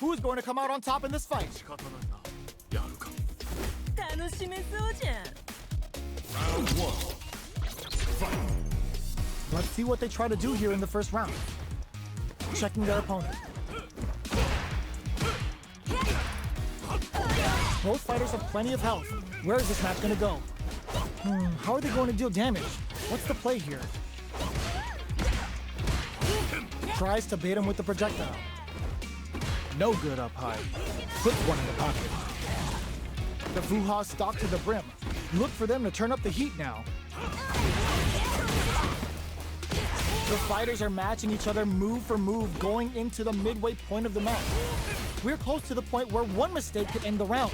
Who's going to come out on top in this fight? 楽しめそうじゃん。 Round 1. Fight. Let's see what they try to do here in the first round. Checking their opponent. Both fighters have plenty of health. Where is this match going to go? How are they going to deal damage? What's the play here? Tries to bait him with the projectile. No good up high. Puts one in the pocket. The Fuha stalk to the brim. Look for them to turn up the heat now. The fighters are matching each other move for move going into the midway point of the match. We're close to the point where one mistake could end the round.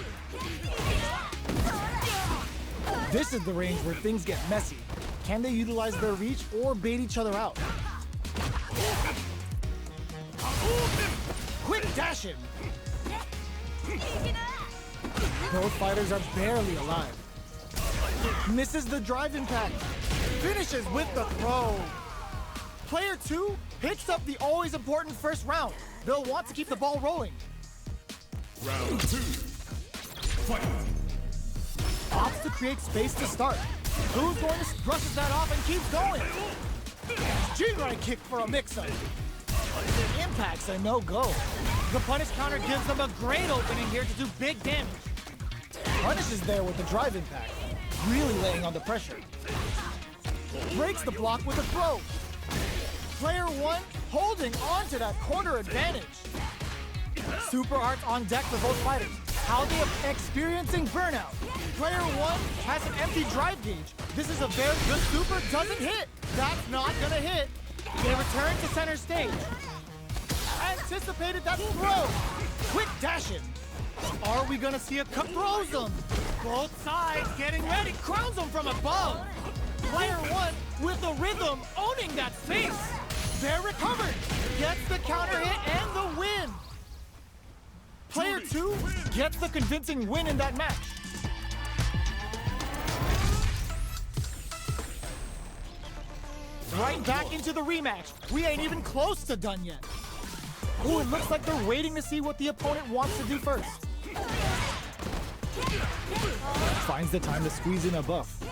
This is the range where things get messy. Can they utilize their reach or bait each other out? Quick dash him! Both fighters are barely alive. Misses the drive impact. Finishes with the throw. Player 2 picks up the always important first round. They'll want to keep the ball rolling. Round 2. Fight. Opts to create space to start. Who's going to brushes that off and keeps going? Juri kick for a mix-up. Impact's a no-go. The punish counter gives them a great opening here to do big damage. Punish is there with the drive impact, really laying on the pressure. Breaks the block with a throw. Player 1 holding on to that corner advantage. Super arts on deck for both fighters. How they are experiencing burnout. Player 1 has an empty drive gauge. This is a very good super, doesn't hit. That's not gonna hit. They return to center stage. Anticipated that throw. Quick dash in. Are we gonna see a throws them? Both sides getting ready. Crowns them from above. Player 1 with a rhythm owning that space. They're recovered. Gets the counter hit and the win. Player 2 gets the convincing win in that match. Right back into the rematch. We ain't even close to done yet. Ooh, it looks like they're waiting to see what the opponent wants to do first. Finds the time to squeeze in a buff.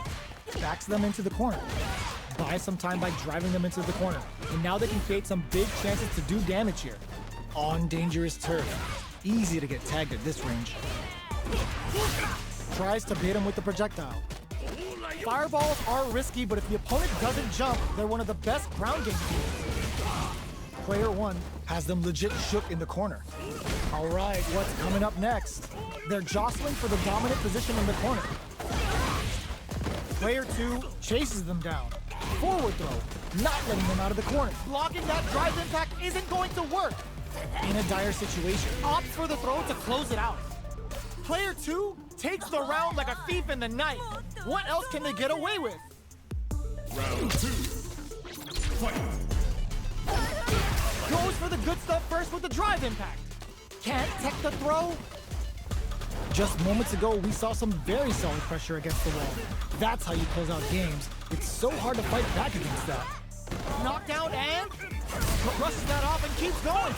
Backs them into the corner. Buys some time by driving them into the corner. And now they can create some big chances to do damage here. On dangerous turf. Easy to get tagged at this range. Tries to bait him with the projectile. Fireballs are risky, but if the opponent doesn't jump, they're one of the best ground game teams. Player 1 has them legit shook in the corner. All right, what's coming up next? They're jostling for the dominant position in the corner. Player 2 chases them down. Forward throw, not letting them out of the corner. Blocking that drive impact isn't going to work. In a dire situation, opts for the throw to close it out. Player 2 takes the round like a thief in the night. What else can they get away with? Round 2. Fight. Goes for the good stuff first with the drive impact. Can't tech the throw. Just moments ago, we saw some very solid pressure against the wall. That's how you close out games. It's so hard to fight back against that. Knockdown and brushes that off and keeps going.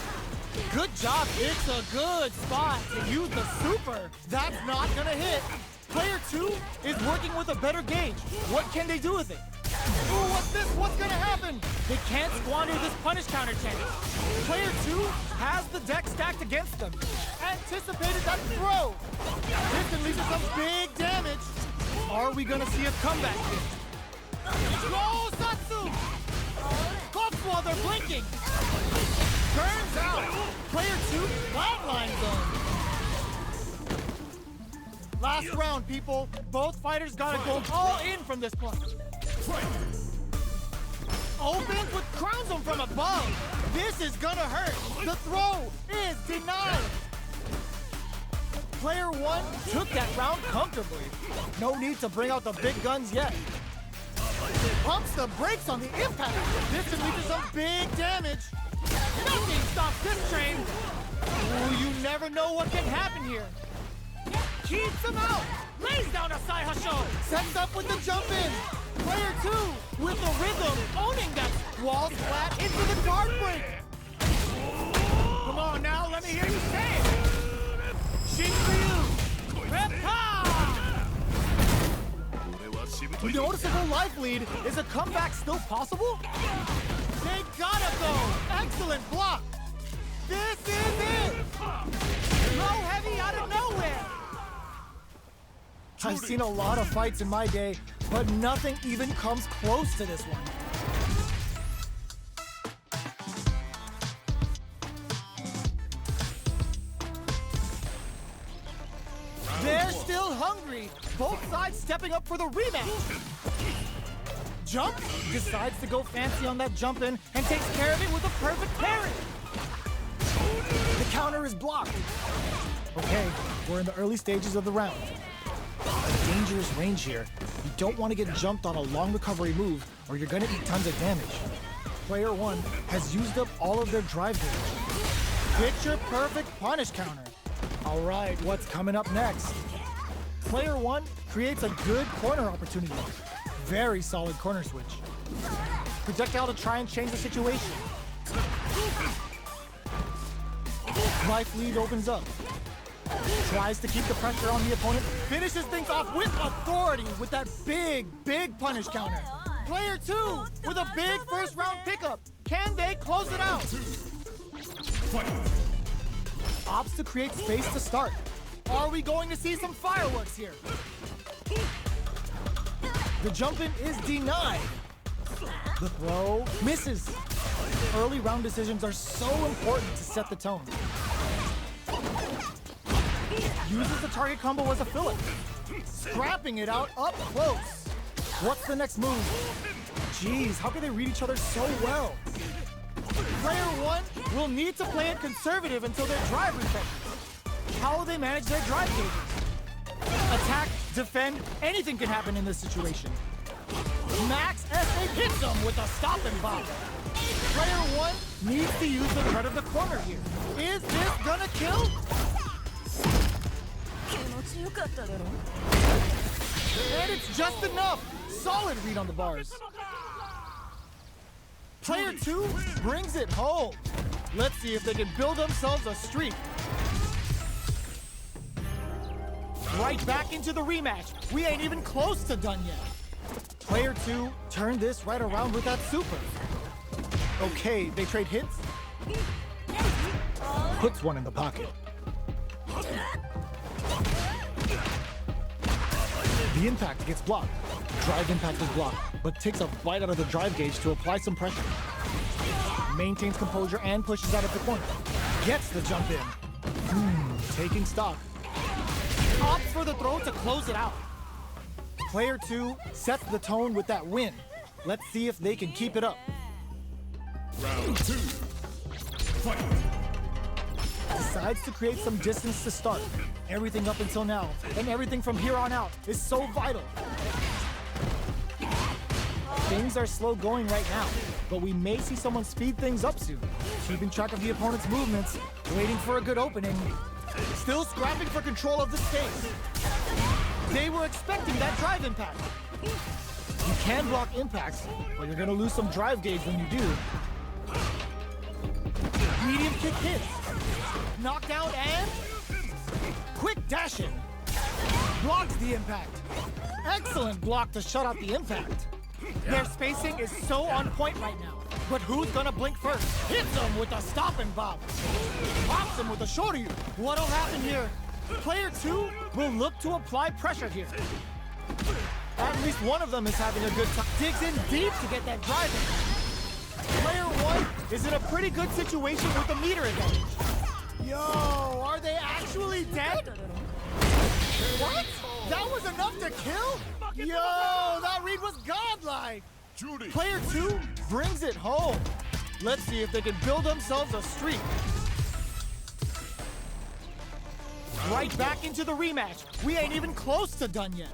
Good job. It's a good spot to use the super. That's not gonna hit. Player 2 is working with a better gauge. What can they do with it? Ooh, what's this? What's gonna happen? They can't squander this punish counter chance. Player 2 has the deck stacked against them. Anticipated that throw. This can lead to some big damage. Are we gonna see a comeback here? Go Satsu! Cops while they're blinking. Turns out. Player 2 flatlines them. Last round, people. Both fighters gotta go all in from this point. Opens with crowns them from above. This is gonna hurt. The throw is denied. Player 1 took that round comfortably. No need to bring out the big guns yet. Pumps the brakes on the impact. This can lead to some big damage. Nothing stops this train. Ooh, you never know what can happen here. Keeps him out. Lays down a side hustle. Sets up with the jump in. Player 2 with the rhythm owning that. Walls flat into the guard break. Come on now, let me hear you say it. Noticeable life lead. Is a comeback still possible? They gotta go. Excellent block. This is it. Low heavy out of nowhere. I've seen a lot of fights in my day, but nothing even comes close to this one. They're still hungry. Both sides stepping up for the rematch. Jump, decides to go fancy on that jump in and takes care of it with a perfect parry. The counter is blocked. Okay, we're in the early stages of the round. A dangerous range here. You don't want to get jumped on a long recovery move or you're gonna eat tons of damage. Player 1 has used up all of their drive gauge. Picture perfect punish counter. All right, what's coming up next? Player 1 creates a good corner opportunity. Very solid corner switch. Projectile to try and change the situation. Life lead opens up. Tries to keep the pressure on the opponent. Finishes things off with authority with that big punish counter. Player 2 with a big first round pickup. Can they close it out? Opts to create space to start. Are we going to see some fireworks here? The jump in is denied. The throw misses. Early round decisions are so important to set the tone. Uses the target combo as a filler. Scrapping it out up close. What's the next move? Jeez, how can they read each other so well? Player 1 will need to play it conservative until their drive refreshes. How will they manage their drive gauges? Attack, defend, anything can happen in this situation. Max SA hits them with a stop and bop. Player 1 needs to use the threat of the corner here. Is this gonna kill? And it's just enough. Solid read on the bars. Player 2 brings it home. Let's see if they can build themselves a streak. Right back into the rematch. We ain't even close to done yet. Player 2 turned this right around with that super. Okay, they trade hits. Puts one in the pocket. The impact gets blocked. Drive impact is blocked, but takes a bite out of the drive gauge to apply some pressure. Maintains composure and pushes out of the corner. Gets the jump in. Taking stock. Opts for the throw to close it out. Player 2 sets the tone with that win. Let's see if they can keep it up. Round 2. Fight. Decides to create some distance to start. Everything up until now, and everything from here on out, is so vital. Things are slow going right now, but we may see someone speed things up soon. Keeping track of the opponent's movements, waiting for a good opening. Still scrapping for control of the space. They were expecting that drive impact. You can block impacts, but you're gonna lose some drive gauge when you do. Medium kick hits. Knockdown and quick dash in. Blocks the impact. Excellent block to shut out the impact. Their spacing is so on point right now. But who's gonna blink first? Hits him with a stop and bop. Pops him with a shorty. What'll happen here? Player 2 will look to apply pressure here. At least one of them is having a good time. Digs in deep to get that drive in. Player 1 is in a pretty good situation with the meter advantage. Yo, are they actually dead? What? That was enough to kill? Yo, that read was godlike. Juri. Player 2 brings it home. Let's see if they can build themselves a streak. Right back into the rematch. We ain't even close to done yet.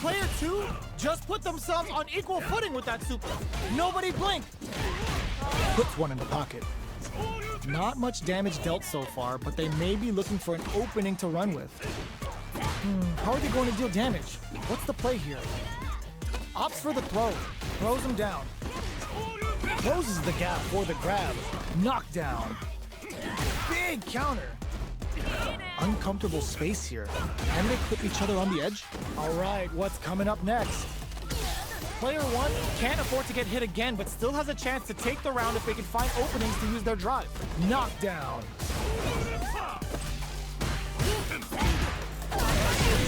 Player 2 just put themselves on equal footing with that super. Nobody blinked. Puts one in the pocket. Not much damage dealt so far, but they may be looking for an opening to run with. How are they going to deal damage? What's the play here? Opts for the throw. Throws him down. Closes the gap for the grab. Knockdown. Big counter. Uncomfortable space here. Can they clip each other on the edge? All right, what's coming up next? Player 1 can't afford to get hit again, but still has a chance to take the round if they can find openings to use their drive. Knockdown.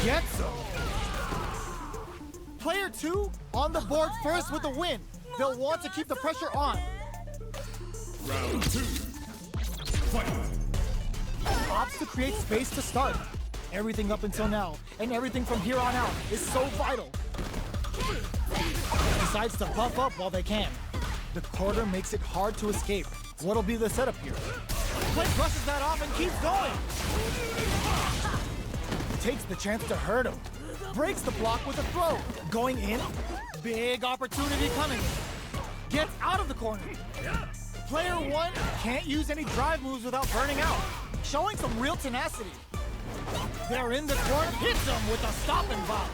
Gets him. Player 2 on the board first with the win. They'll want to keep the pressure on. Round 2. Fight. Opts to create space to start. Everything up until now, and everything from here on out, is so vital. Decides to buff up while they can. The corner makes it hard to escape. What'll be the setup here? Play brushes that off and keeps going. Takes the chance to hurt him. Breaks the block with a throw. Going in. Big opportunity coming. Gets out of the corner. Player 1 can't use any drive moves without burning out. Showing some real tenacity. They're in the corner. Hits him with a stop and bop.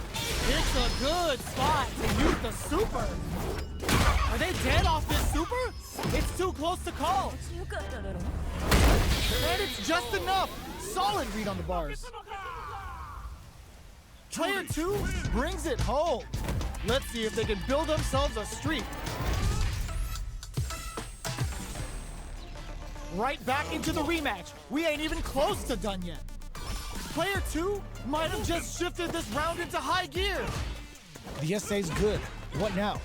It's a good spot to use the super. Are they dead off this super? It's too close to call. よかっただろ And it's just enough. Solid read on the bars. Player 2 brings it home. Let's see if they can build themselves a streak. Right back into the rematch. We ain't even close to done yet. Player 2 might have just shifted this round into high gear. The essay's good. What now?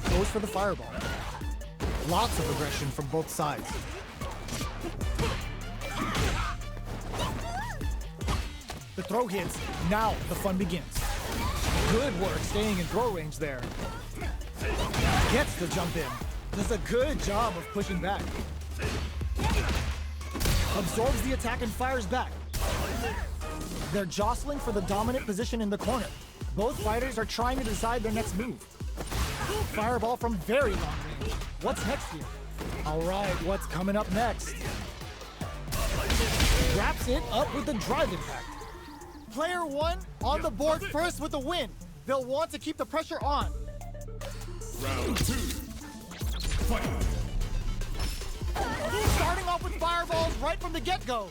Goes for the fireball. Lots of aggression from both sides. The throw hits. Now the fun begins. Good work staying in throw range there. Gets the jump in. Does a good job of pushing back. Absorbs the attack and fires back. They're jostling for the dominant position in the corner. Both fighters are trying to decide their next move. Fireball from very long range. What's next here? All right, what's coming up next? Wraps it up with the drive impact. Player 1 on the board first with the win. They'll want to keep the pressure on. Round 2. Fight. Starting off with fireballs right from the get-go.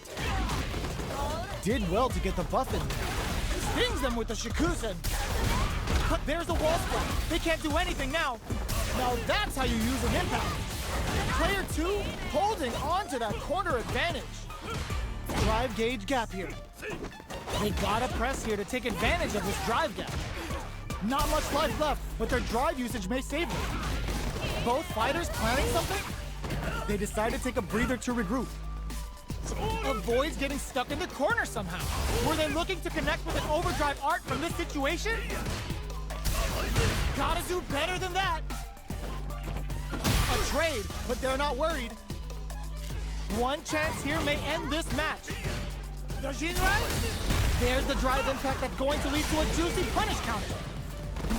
Did well to get the buff in there. Stings them with the Shikusen. But there's a wall spot. They can't do anything now. Now that's how you use an impact. Player 2 holding on to that corner advantage. Drive gauge gap here. They gotta press here to take advantage of this drive gap. Not much life left, but their drive usage may save them. Both fighters planning something? They decide to take a breather to regroup. Avoids getting stuck in the corner somehow. Were they looking to connect with an overdrive art from this situation? Gotta do better than that. A trade, but they're not worried. One chance here may end this match. There's the drive impact that's going to lead to a juicy punish counter.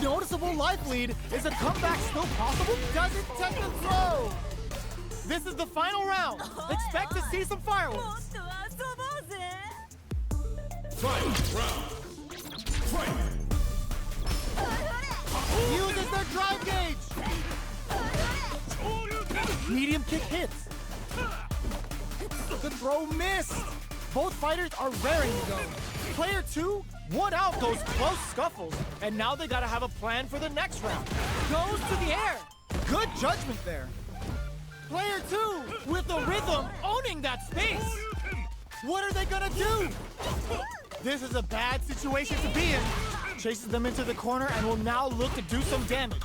Noticeable life lead. Is a comeback still possible? Doesn't take the throw. This is the final round. Expect to see some も fireworks. っと遊ぼうぜ Fight. Round. Fight. Uses their drive gauge. Medium kick hits. The throw missed. Both fighters are raring to go. Player 2 won out those close scuffles, and now they gotta have a plan for the next round. Goes to the air. Good judgment there. Player 2 with the rhythm owning that space. What are they gonna do? This is a bad situation to be in. Chases them into the corner and will now look to do some damage.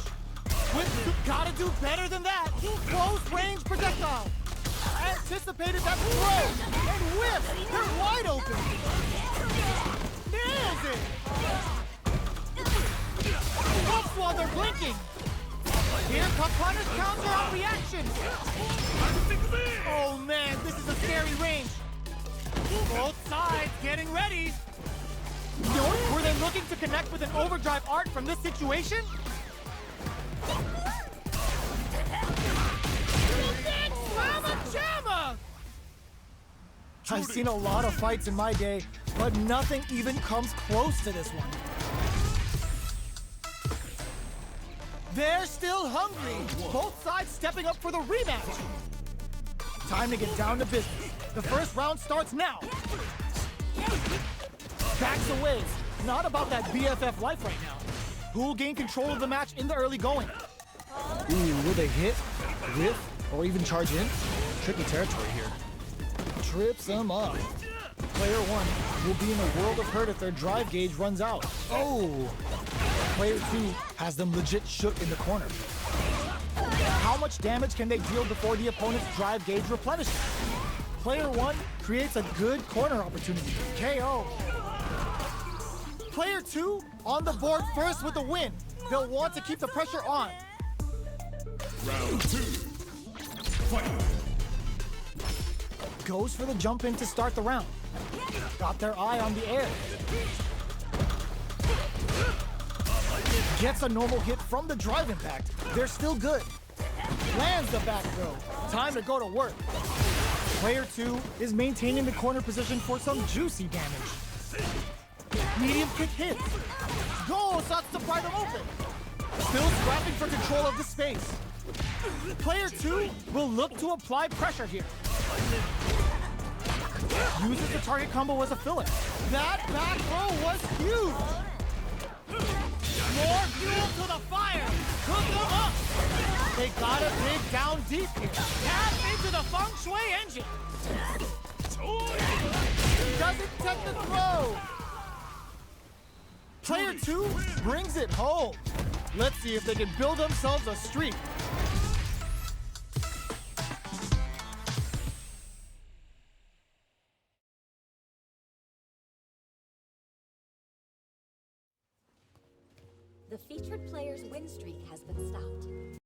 Gotta do better than that. Close range projectile. Anticipated that throw and whiffs. They're wide open. Nails it. Whoops while they're blinking. Here comes punish counter on reaction. Oh man, this is a scary range. Both sides getting ready. Were they looking to connect with an overdrive art from this situation? Mama Jamma! I've seen a lot of fights in my day, but nothing even comes close to this one. They're still hungry. Both sides stepping up for the rematch. Time to get down to business. The first round starts now. Backs away. Not about that BFF life right now. who will gain control of the match in the early going. Ooh, will they hit, whiff, or even charge in? Tricky territory here. Trips them up. Player 1 will be in a world of hurt if their drive gauge runs out. Oh! Player 2 has them legit shook in the corner. How much damage can they deal before the opponent's drive gauge replenishes? Player 1 creates a good corner opportunity. KO. Player 2 on the board first with the win. They'll want to keep the pressure on. Round 2. Fight. Goes for the jump in to start the round. Got their eye on the air. Gets a normal hit from the drive impact. They're still good. Lands the back throw. Time to go to work. Player 2 is maintaining the corner position for some juicy damage. Medium kick hits. Go! Shots to pry them open. Still scrapping for control of the space. Player 2 will look to apply pressure here. Uses the target combo as a filler. That back throw was huge. More fuel to the fire. Cook them up. They gotta dig down deep here. Tap into the feng shui engine. Doesn't take the throw. Player 2 brings it home. Let's see if they can build themselves a streak. The featured player's win streak has been stopped.